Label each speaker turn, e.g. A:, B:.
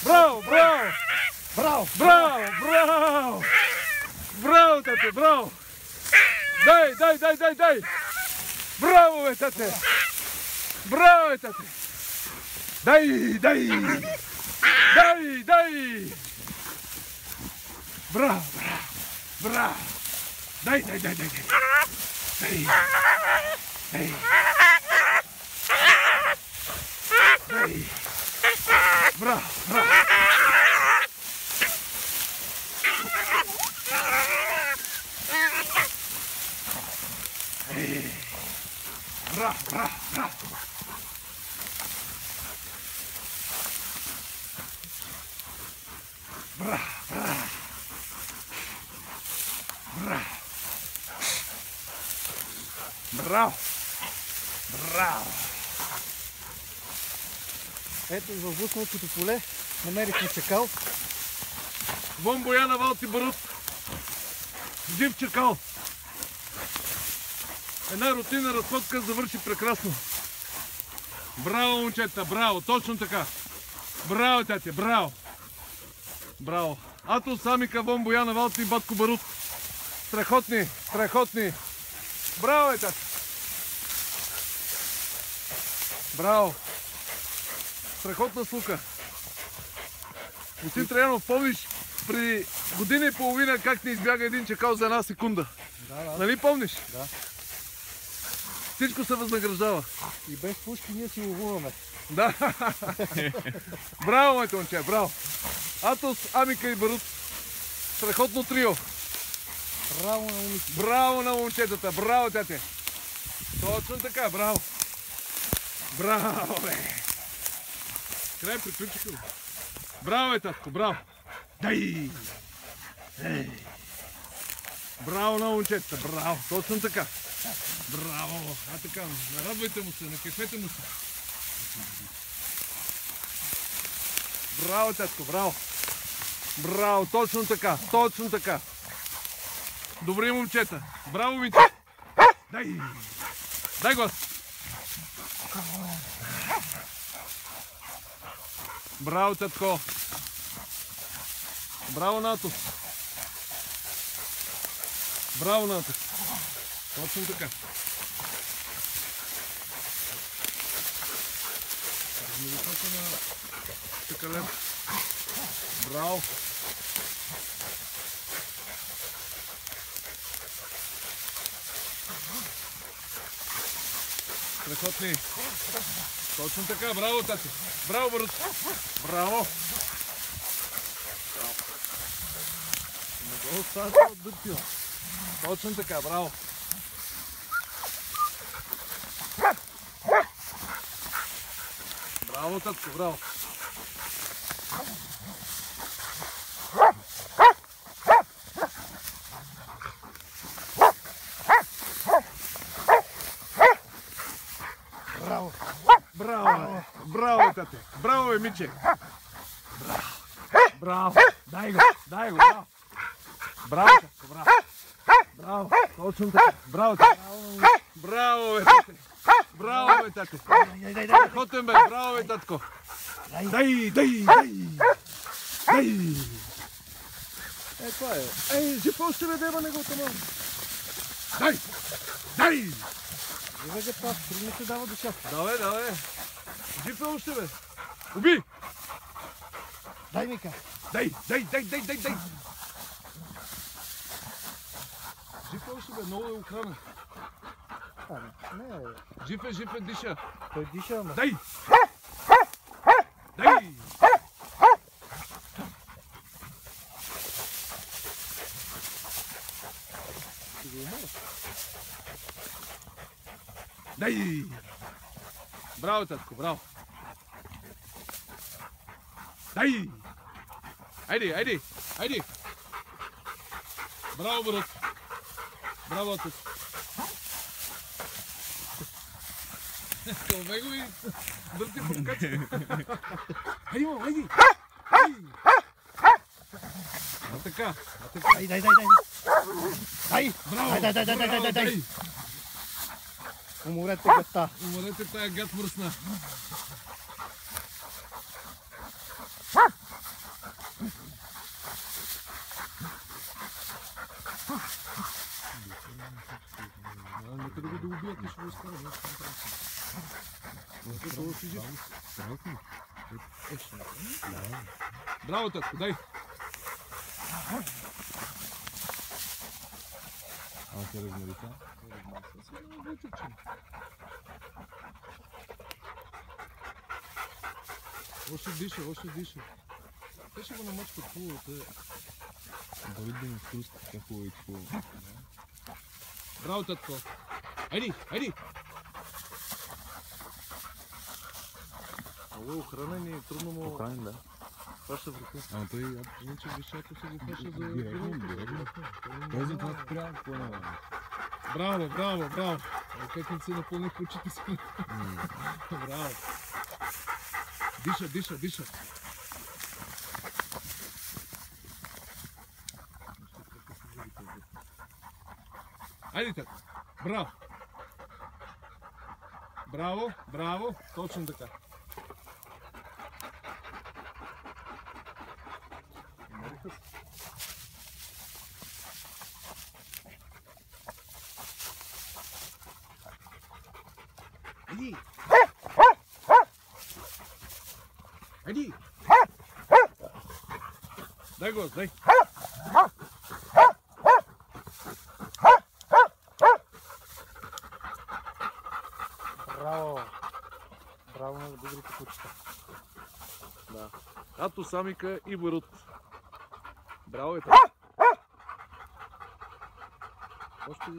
A: Браво, браво!
B: Браво!
A: Браво, браво! Браво, тате, браво! Дай! Браво, бе, тате! Браво, бе, тате! Дай! Браво! Дай! Браво! Браво!
B: Ето във Вусненското поле намерихме чакал.
A: Вон Бояна Валти Барут. Жив чакал. Една рутинна разходка завърши прекрасно. Браво, момчета, браво, точно така. Браво, тате, браво. Браво. Атос, Амика, Вон Бояна Валти и Батко Барут. Страхотни. Браво, тате. Браво. Страхотна слука. Господин Траянов, помниш преди година и половина как ни избяга един чакал за една секунда?
B: Да.
A: Нали помниш?
B: Да.
A: Всичко се възнаграждава.
B: И без пушки ние си ловуваме.
A: Да. Браво, моето момче, браво. Атос, Амика и Барут. Страхотно трио.
B: Браво на момиче.
A: Браво на момчетата, браво, тете. Точно така, браво. Браво, бе. Край приключиха. Браво, бе, татко, браво. Дай. Браво на момчетата, браво. Точно така. Браво. А така, нарадвайте му се, накефете му се. Браво, татко, браво. Браво, точно така. Добри момчета. Браво, Винче. Дай глас. Браво, татко. Браво, Натос. Точно така. Високо на чакалет. Браво. Страхотни. Точно така, браво, тати. Браво, Барут. Браво. Много става отдъхтила. Точно така, браво. Браво, татко, браво. Браво, тате. Браво, бе, Миче. Браво. Дай го, браво. Браво, татко, браво. Браво, точно така. Браво, тате. Браво, бе, тате. Браво, бе, тате. Хотен, бе, браво, бе, татко. Дай.
B: Това е. Ей, жипъл ще бе, деба неговата мама.
A: Дай.
B: Живе ге пас, трудно се дава душа.
A: Давай. Жипъл ще бе. Уби.
B: Дай, Мика.
A: Дай. Жипъл ще бе, много е охранен.
B: Не,
A: Жив е, диша.
B: той диша, ама.
A: Дай. Дай. Браво, татко, браво. Дай. Айде. Браво, Барут. Браво, Атос. Това го ви дърти по качка. Айде. А така.
B: Дай.
A: Браво.
B: Дай. Уморете гъста.
A: Уморете тая гад мръсна. Браво, татко, дай! се размерита?
B: Още диша. Те ще го намъчкат хубаво.
A: Дали да не спуска така хубаво и хубаво. Браво, татко! Айди!
B: Ало, охранен и трудно му...
A: Охранен, да.
B: Хваща в ръка.
A: Ама той
B: Иначе високо се го хваща за...
A: директно. Той за това спря плана.
B: Браво! Как не се напълних очите си. Браво. Диша.
A: Айде, татко! Браво! Точно така. Айди! Дай го, дай!
B: Браво на добрите кучета.
A: Да. Ато самика и Барут. Браво е
B: Още